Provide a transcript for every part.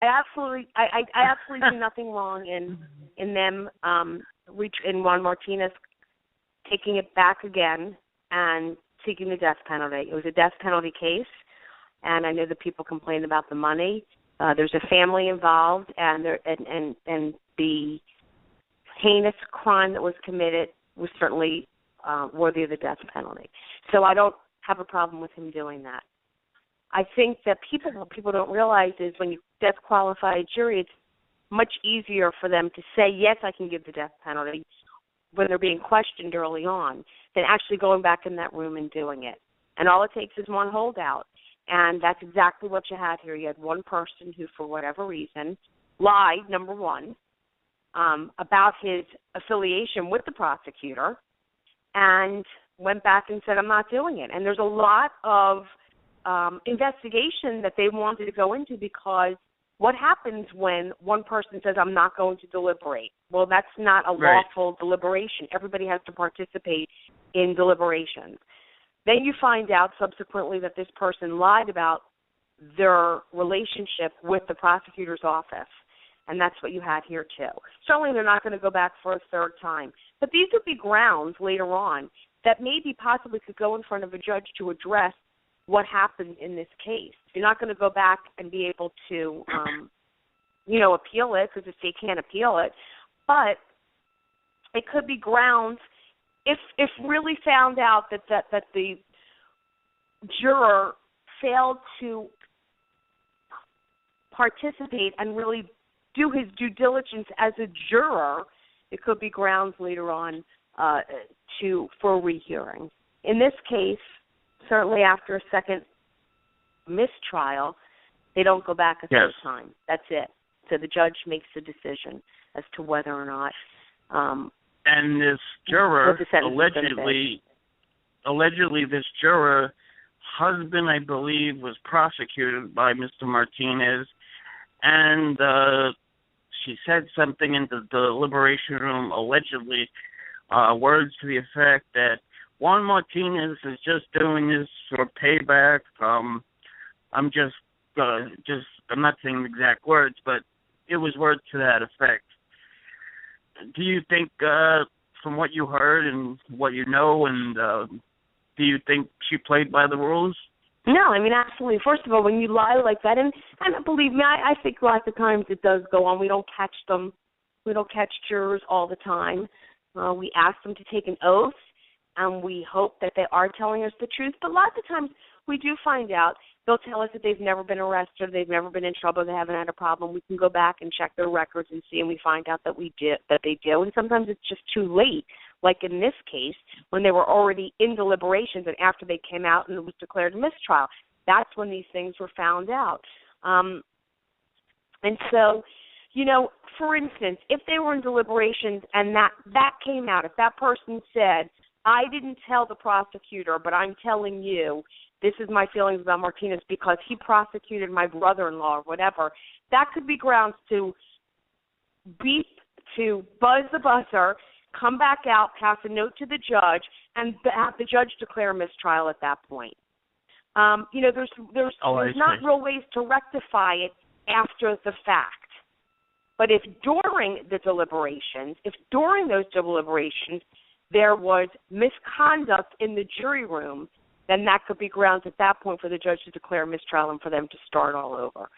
absolutely see nothing wrong in them in Juan Martinez taking it back again and seeking the death penalty. It was a death penalty case, and I know that people complain about the money. There's a family involved, and the heinous crime that was committed was certainly worthy of the death penalty. So I don't have a problem with him doing that. I think that what people don't realize is when you death qualify a jury, it's much easier for them to say, yes, I can give the death penalty when they're being questioned early on than actually going back in that room and doing it. And all it takes is one holdout. And that's exactly what you had here. You had one person who, for whatever reason, lied, number one, about his affiliation with the prosecutor and went back and said, I'm not doing it. And there's a lot of investigation that they wanted to go into because what happens when one person says, I'm not going to deliberate? Well, that's not a lawful deliberation. Everybody has to participate in deliberations. Then you find out subsequently that this person lied about their relationship with the prosecutor's office, and that's what you had here too. Certainly they're not going to go back for a third time. But these would be grounds later on that maybe possibly could go in front of a judge to address what happened in this case. You're not going to go back and be able to, appeal it because the state can't appeal it. But it could be grounds if really found out that the juror failed to participate and really do his due diligence as a juror, it could be grounds later on for a rehearing. In this case, certainly after a second mistrial, they don't go back a third time. That's it. So the judge makes the decision as to whether or not. And this juror, allegedly this juror, husband, I believe, was prosecuted by Mr. Martinez, and she said something in the deliberation room, allegedly, words to the effect that Juan Martinez is just doing this for payback. I'm not saying the exact words, but it was words to that effect. Do you think, from what you heard and what you know, and do you think she played by the rules? No, I mean, absolutely. First of all, when you lie like that, and believe me, I think lots of times it does go on. We don't catch them. We don't catch jurors all the time. We ask them to take an oath, and we hope that they are telling us the truth. But lots of times we do find out. They'll tell us that they've never been arrested, they've never been in trouble, they haven't had a problem. We can go back and check their records and see, and we find out that they do. And sometimes it's just too late, like in this case, when they were already in deliberations and after they came out and it was declared a mistrial. That's when these things were found out. And so, for instance, if they were in deliberations and that came out, if that person said, I didn't tell the prosecutor, but I'm telling you, this is my feelings about Martinez because he prosecuted my brother-in-law or whatever, that could be grounds to buzz the buzzer, come back out, pass a note to the judge, and have the judge declare a mistrial at that point. There's not real ways to rectify it after the fact. But if during those deliberations, there was misconduct in the jury room, then that could be grounds at that point for the judge to declare a mistrial and for them to start all over.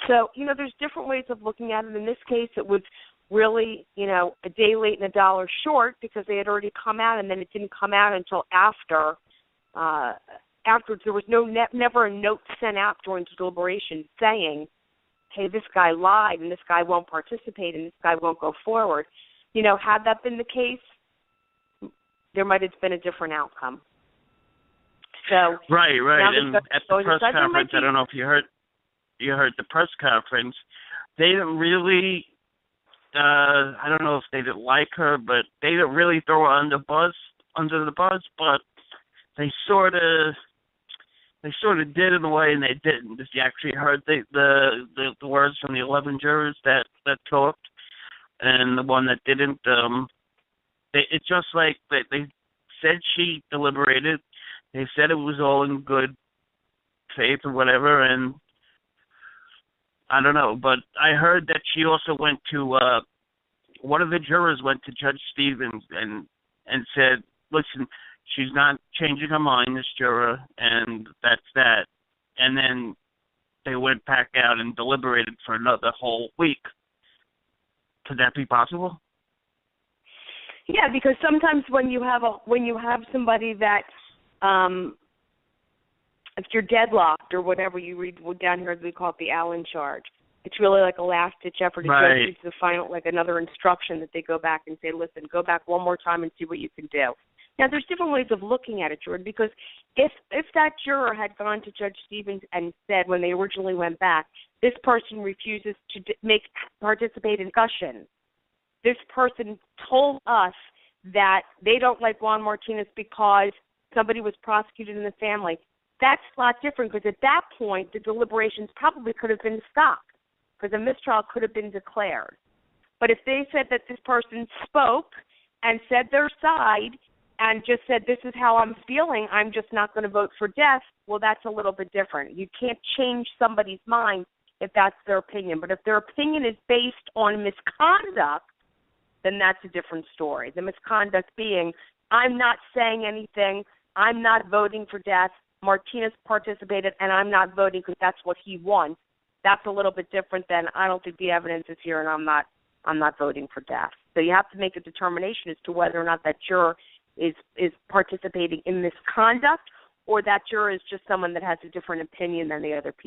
So, there's different ways of looking at it. In this case, it was really, a day late and a dollar short because they had already come out, and then it didn't come out until afterwards. There was never a note sent out during the deliberation saying, hey, this guy lied, and this guy won't participate, and this guy won't go forward. Had that been the case, there might have been a different outcome. So right. And at the press conference, I don't know if you heard the press conference. They didn't really. I don't know if they didn't like her, but they didn't really throw her under the bus. But they sort of did in a way, and they didn't. If you actually heard the words from the 11 jurors that talked, and the one that didn't, it's just like they said she deliberated. They said it was all in good faith or whatever, and I don't know, but I heard that she also went to one of the jurors went to Judge Stevens and said, "Listen, she's not changing her mind, this juror, and that's that." And then they went back out and deliberated for another whole week. Could that be possible? Yeah, because sometimes when you have somebody that if you're deadlocked or whatever, you read down here, we call it the Allen charge. It's really like a last-ditch effort to right. go to the final, like another instruction that they go back and say, listen, go back one more time and see what you can do. Now, there's different ways of looking at it, Jordan, because if that juror had gone to Judge Stevens and said when they originally went back, this person refuses to participate in discussion, this person told us that they don't like Juan Martinez because somebody was prosecuted in the family, that's a lot different because at that point the deliberations probably could have been stopped because a mistrial could have been declared. But if they said that this person spoke and said their side and just said, this is how I'm feeling, I'm just not going to vote for death, well, that's a little bit different. You can't change somebody's mind if that's their opinion. But if their opinion is based on misconduct, then that's a different story. The misconduct being, I'm not saying anything, I'm not voting for death, Martinez participated, and I'm not voting because that's what he wants. That's a little bit different than I don't think the evidence is here and I'm not voting for death. So you have to make a determination as to whether or not that juror is participating in misconduct or that juror is just someone that has a different opinion than the other people.